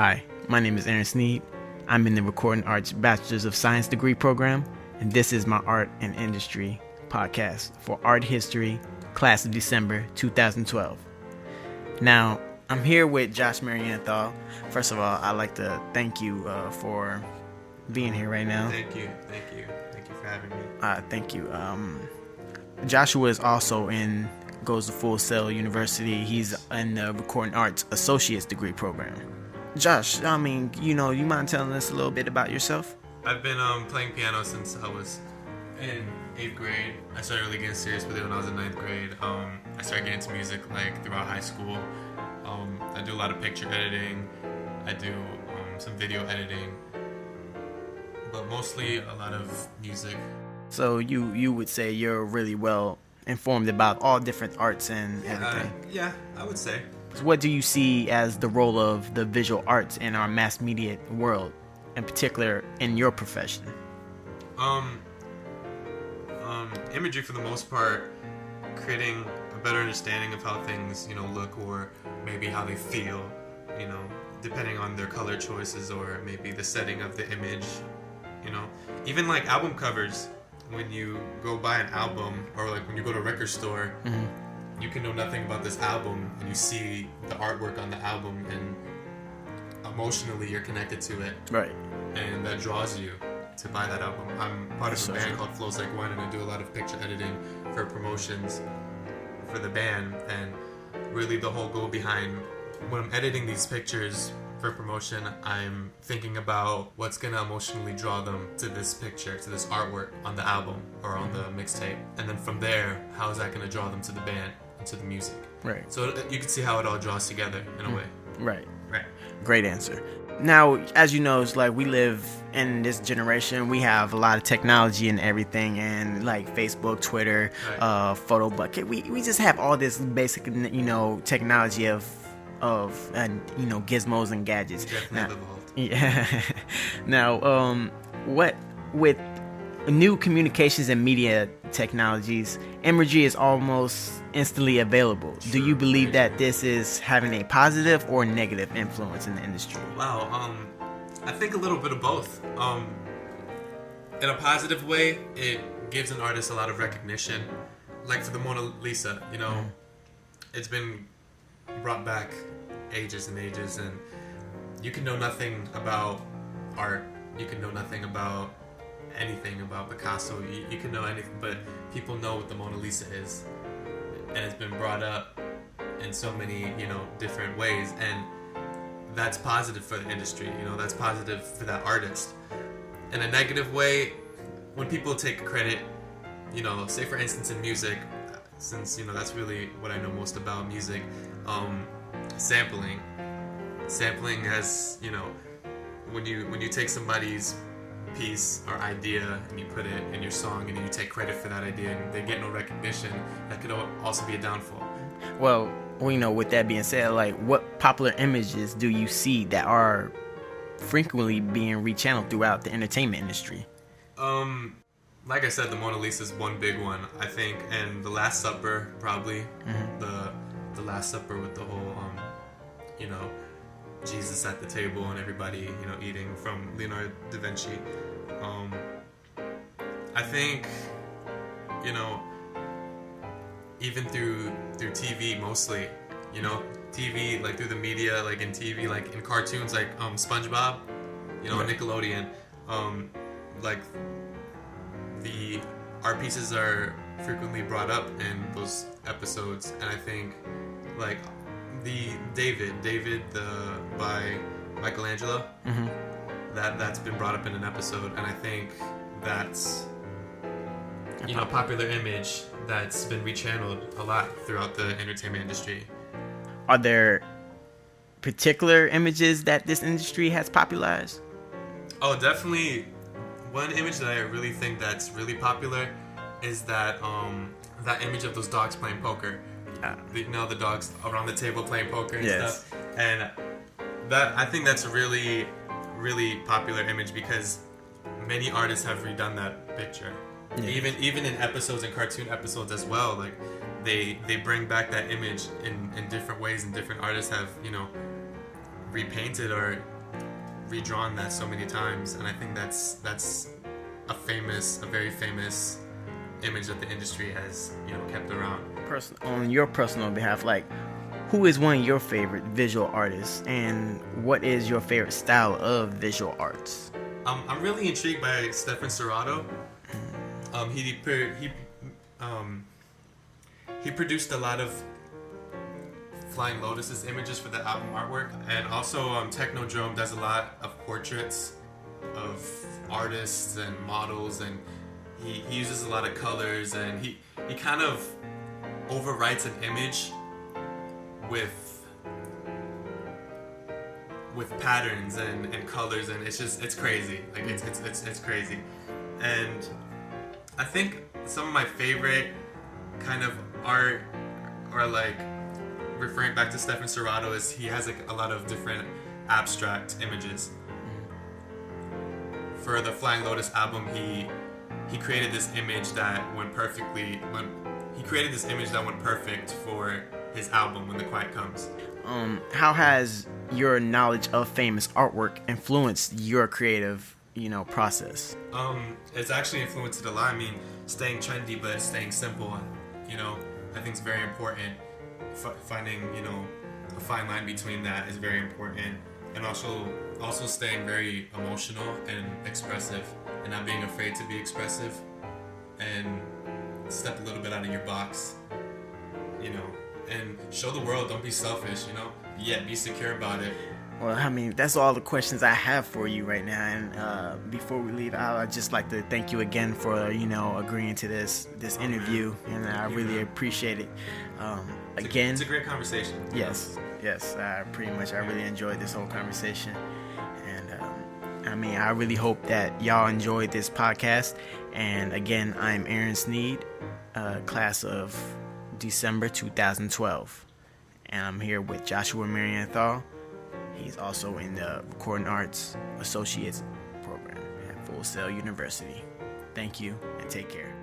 Hi, my name is Aaron Sneed. I'm in the Recording Arts Bachelor's of Science degree program, and this is my Art and Industry podcast for Art History, class of December 2012. Now, I'm here with Josh Marianthal. First of all, I'd like to thank you for being here right now. Thank you for having me. Thank you. Joshua is also goes to Full Sail University. He's in the Recording Arts Associate's degree program. Josh, you mind telling us a little bit about yourself? I've been playing piano since I was in 8th grade. I started really getting serious with it when I was in 9th grade. I started getting into music throughout high school. I do a lot of picture editing. I do some video editing, but mostly a lot of music. So you would say you're really well informed about all different arts and everything? Yeah, I would say. So what do you see as the role of the visual arts in our mass media world, in particular in your profession? Imagery for the most part, creating a better understanding of how things, look, or maybe how they feel, depending on their color choices or maybe the setting of the image, even like album covers. When you go buy an album, or like when you go to a record store, you can know nothing about this album, and you see the artwork on the album, and emotionally you're connected to it, right? And that draws you to buy that album. I'm part of a band called Flows Like Wine, and I do a lot of picture editing for promotions for the band. And really, the whole goal behind when I'm editing these pictures for promotion, I'm thinking about what's gonna emotionally draw them to this picture, to this artwork on the album or on the mixtape, and then from there, how is that gonna draw them to the band and to the music? Right. So you can see how it all draws together in a way. Right. Right. Great answer. Now, as you know, it's like we live in this generation. We have a lot of technology and everything, and like Facebook, Twitter, right. Photo Bucket. We just have all this basic, technology of gizmos and gadgets. Definitely evolved. Yeah. Now, what with new communications and media technologies, imagery is almost instantly available. Sure. Do you believe that this is having a positive or negative influence in the industry? Wow. I think a little bit of both. In a positive way, it gives an artist a lot of recognition. Like for the Mona Lisa, it's been brought back ages and ages, and you can know nothing about art, you can know nothing about anything about Picasso, you can know anything, but people know what the Mona Lisa is, and it's been brought up in so many different ways, and that's positive for the industry. That's positive for that artist. In a negative way, when people take credit, say for instance in music, since that's really what I know most about music, sampling has when you take somebody's piece or idea and you put it in your song and you take credit for that idea and they get no recognition, that could also be a downfall. Well, with that being said, like what popular images do you see that are frequently being rechanneled throughout the entertainment industry? Like I said, the Mona Lisa is one big one, I think, and The Last Supper probably. The Last Supper with the whole Jesus at the table and everybody eating, from Leonardo da Vinci. I think even through TV mostly, TV, like through the media, like in TV, like in cartoons, like SpongeBob, Nickelodeon, like the art pieces are frequently brought up in those episodes, and I think like the David by Michelangelo, that's been brought up in an episode, and I think that's a popular image that's been rechanneled a lot throughout the entertainment industry. Are there particular images that this industry has popularized? Oh, definitely. One image that I really think that's really popular is that image of those dogs playing poker. The dogs around the table playing poker and stuff. And I think that's a really, really popular image because many artists have redone that picture. Yeah. Even in episodes and cartoon episodes as well, like they bring back that image in different ways, and different artists have repainted or redrawn that so many times, and I think that's a very famous image that the industry has, kept around. On your personal behalf, like, who is one of your favorite visual artists, and what is your favorite style of visual arts? I'm really intrigued by Stefan Serrato. He produced a lot of Flying Lotus's images for the album artwork, and also Technodrome does a lot of portraits of artists and models, and he uses a lot of colors, and he kind of overwrites an image with patterns and colors, and it's crazy. Like it's crazy. And I think some of my favorite kind of art, or like referring back to Stefan Serrato, is he has like a lot of different abstract images. For the Flying Lotus album, he created this image that went perfect for his album When the Quiet Comes. How has your knowledge of famous artwork influenced your creative, process? It's actually influenced it a lot. I mean, staying trendy but staying simple, I think it's very important. Finding, a fine line between that is very important, and also staying very emotional and expressive, and not being afraid to be expressive, and step a little bit out of your box, and show the world. Don't be selfish, yet be secure about it. Well, I mean, that's all the questions I have for you right now. And before we leave, I'd just like to thank you again for, agreeing to this interview. And I really appreciate it. Again, it's a great conversation. Yes. I really enjoyed this whole conversation. And I really hope that y'all enjoyed this podcast. And again, I'm Aaron Sneed, class of December 2012. And I'm here with Joshua Marianthal. He's also in the Recording Arts Associates program at Full Sail University. Thank you, and take care.